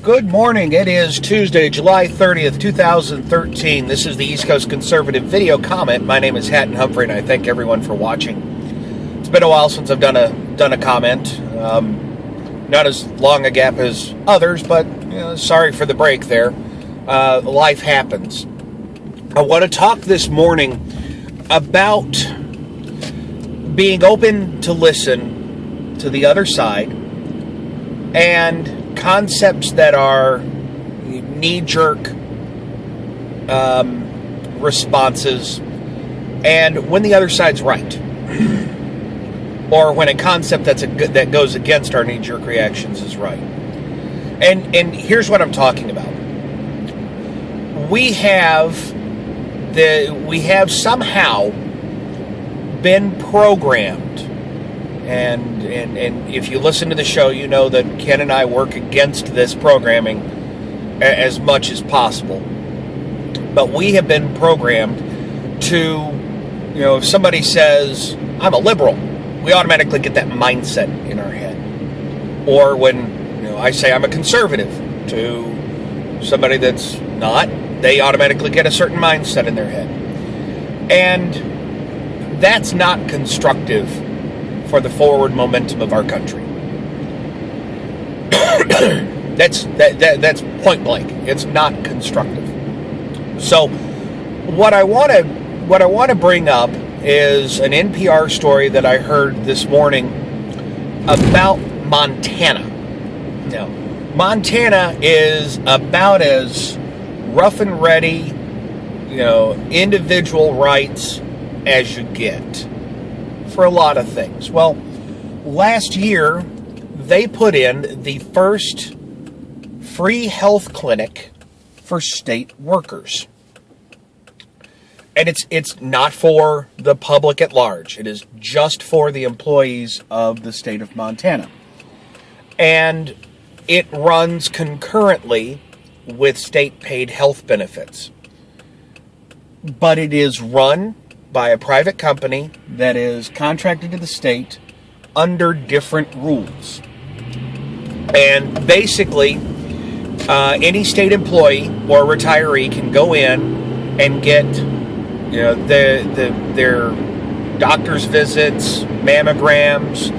Good morning. It is Tuesday, July 30th, 2013. This is the East Coast Conservative video comment. My name is Hatton Humphrey, and I thank everyone for watching. It's been a while since I've done a comment. Not as long a gap as others, but sorry for the break there. Life happens. I want to talk this morning about being open to listen to the other side and concepts that are knee-jerk responses, and when the other side's right, or when a concept that goes against our knee-jerk reactions is right. And here's what I'm talking about. We have somehow been programmed. And if you listen to the show, you know that Ken and I work against this programming as much as possible. But we have been programmed to, if somebody says, I'm a liberal, we automatically get that mindset in our head. Or when, I say I'm a conservative to somebody that's not, they automatically get a certain mindset in their head. And that's not constructive for the forward momentum of our country. That's point blank. It's not constructive. So what I want to bring up is an NPR story that I heard this morning about Montana. Now, Montana is about as rough and ready, individual rights as you get for a lot of things. Well, last year, they put in the first free health clinic for state workers. And it's not for the public at large. It is just for the employees of the state of Montana. And it runs concurrently with state-paid health benefits. But it is run by a private company that is contracted to the state under different rules. And basically, any state employee or retiree can go in and get, their doctor's visits, mammograms,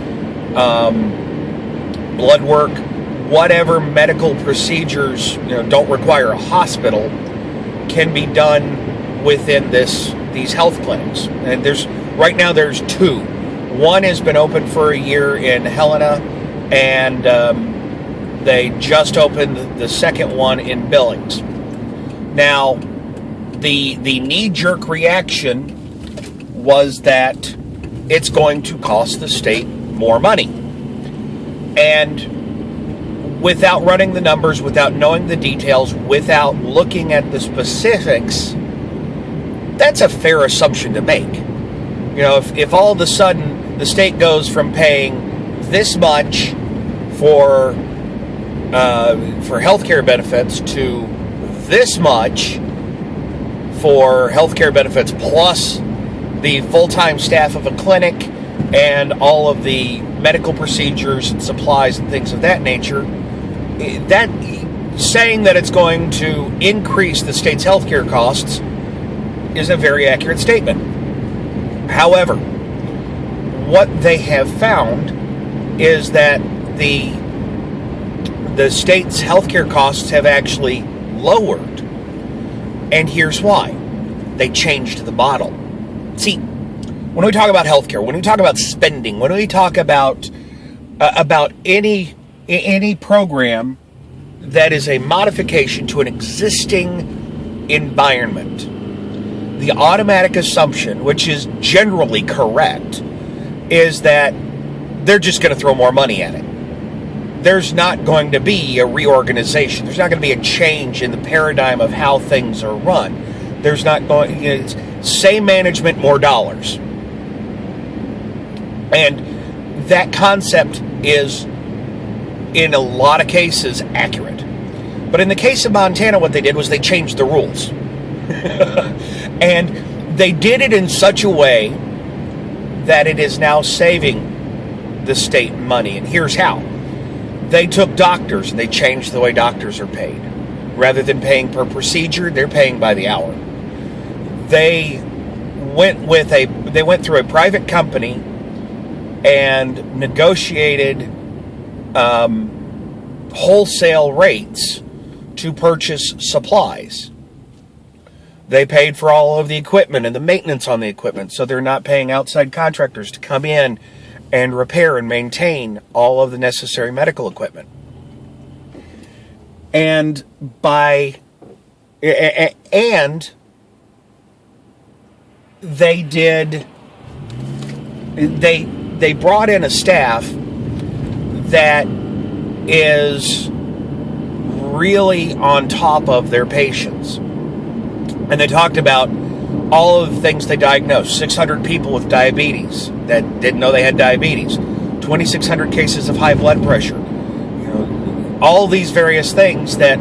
blood work, whatever medical procedures don't require a hospital, can be done within these health clinics. And right now there's two. One has been open for a year in Helena, and they just opened the second one in Billings. Now, the knee-jerk reaction was that it's going to cost the state more money. And without running the numbers, without knowing the details, without looking at the specifics, that's a fair assumption to make. If all of a sudden the state goes from paying this much for healthcare benefits to this much for healthcare benefits plus the full-time staff of a clinic and all of the medical procedures and supplies and things of that nature, that saying that it's going to increase the state's healthcare costs is a very accurate statement. However, what they have found is that the state's healthcare costs have actually lowered. And here's why. They changed the model. See, when we talk about healthcare, when we talk about spending, when we talk about any program that is a modification to an existing environment, the automatic assumption, which is generally correct, is that they're just going to throw more money at it. There's not going to be a reorganization. There's not going to be a change in the paradigm of how things are run. There's not going, it's same management, more dollars. And that concept is, in a lot of cases, accurate. But in the case of Montana, what they did was they changed the rules. And they did it in such a way that it is now saving the state money. And here's how. They took doctors and they changed the way doctors are paid. Rather than paying per procedure, they're paying by the hour. They went through a private company and negotiated wholesale rates to purchase supplies. They paid for all of the equipment and the maintenance on the equipment, so they're not paying outside contractors to come in and repair and maintain all of the necessary medical equipment. And they brought in a staff that is really on top of their patients. And they talked about all of the things they diagnosed. 600 people with diabetes that didn't know they had diabetes. 2,600 cases of high blood pressure. All these various things that,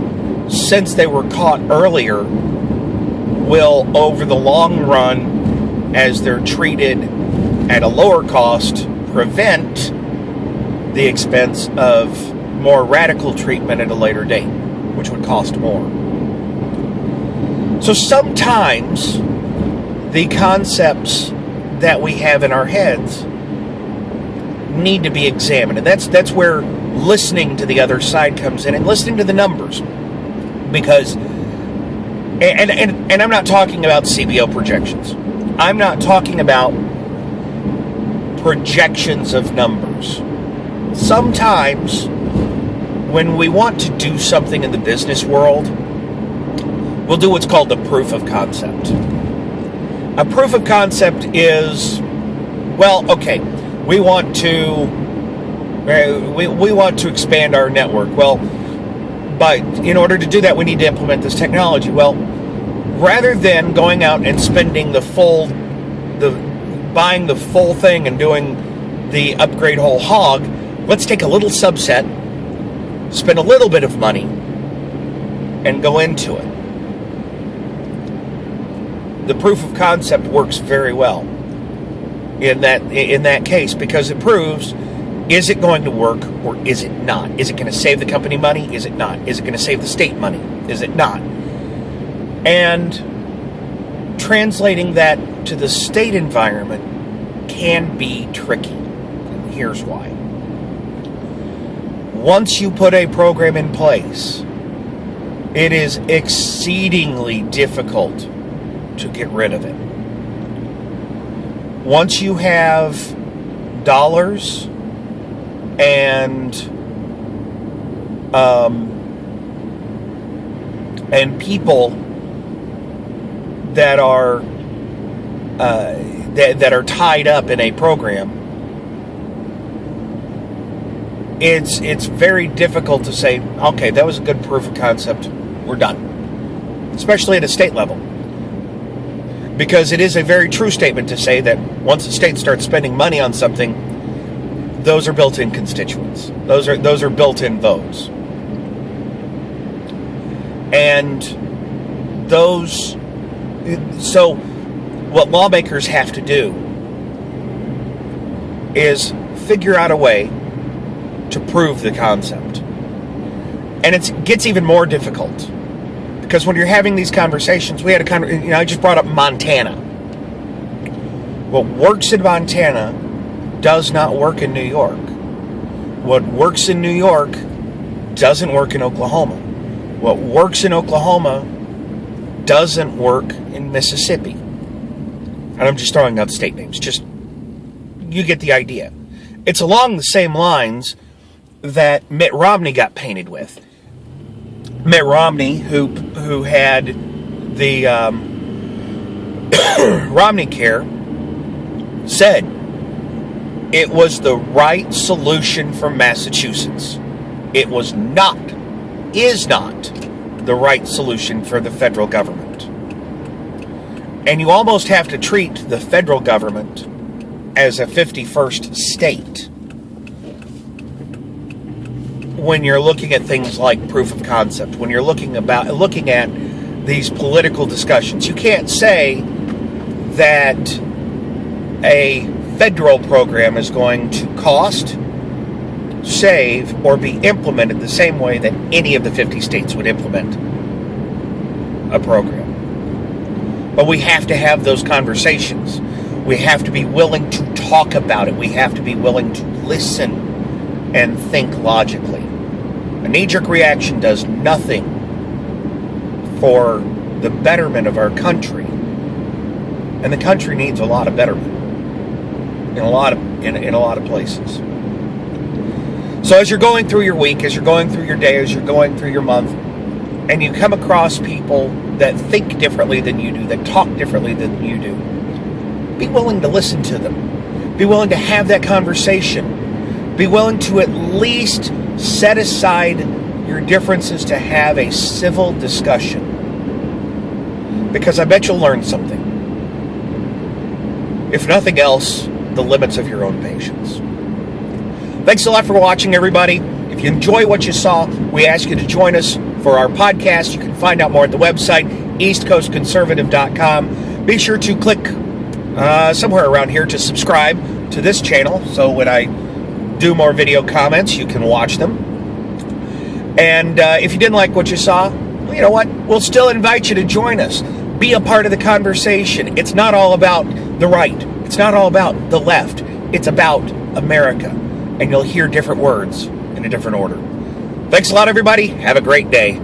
since they were caught earlier, will, over the long run, as they're treated at a lower cost, prevent the expense of more radical treatment at a later date, which would cost more. So sometimes the concepts that we have in our heads need to be examined, and that's where listening to the other side comes in, and listening to the numbers, because and I'm not talking about CBO projections. I'm not talking about projections of numbers. Sometimes when we want to do something in the business world, we'll do what's called the proof of concept. A proof of concept is, well, okay, we want to expand our network. Well, but in order to do that, we need to implement this technology. Well, rather than going out and spending buying the full thing and doing the upgrade whole hog, let's take a little subset, spend a little bit of money, and go into it. The proof of concept works very well in that case, because it proves, is it going to work or is it not? Is it going to save the company money? Is it not? Is it going to save the state money? Is it not? And translating that to the state environment can be tricky. And here's why. Once you put a program in place, it is exceedingly difficult to get rid of it. Once you have dollars and people that are tied up in a program, it's very difficult to say, okay, that was a good proof of concept, we're done. Especially at a state level. Because it is a very true statement to say that once the state starts spending money on something, those are built-in constituents. Those are built-in votes. And so what lawmakers have to do is figure out a way to prove the concept. And it gets even more difficult. Because when you're having these conversations, I just brought up Montana. What works in Montana does not work in New York. What works in New York doesn't work in Oklahoma. What works in Oklahoma doesn't work in Mississippi. And I'm just throwing out state names. Just, you get the idea. It's along the same lines that Mitt Romney got painted with. Mitt Romney, who had the Romney Care, said it was the right solution for Massachusetts. It is not the right solution for the federal government. And you almost have to treat the federal government as a 51st state when you're looking at things like proof of concept, when you're looking at these political discussions. You can't say that a federal program is going to cost save or be implemented the same way that any of the 50 states would implement a program. But we have to have those conversations. We have to be willing to talk about it. We have to be willing to listen and think logically. A knee-jerk reaction does nothing for the betterment of our country. And the country needs a lot of betterment in a lot of places. So as you're going through your week, as you're going through your day, as you're going through your month, and you come across people that think differently than you do, that talk differently than you do, be willing to listen to them. Be willing to have that conversation. Be willing to at least set aside your differences to have a civil discussion. Because I bet you'll learn something. If nothing else, the limits of your own patience. Thanks a lot for watching, everybody. If you enjoy what you saw, we ask you to join us for our podcast. You can find out more at the website, eastcoastconservative.com. Be sure to click somewhere around here to subscribe to this channel, so when I do more video comments, you can watch them. And if you didn't like what you saw, well, you know what? We'll still invite you to join us. Be a part of the conversation. It's not all about the right. It's not all about the left. It's about America. And you'll hear different words in a different order. Thanks a lot, everybody. Have a great day.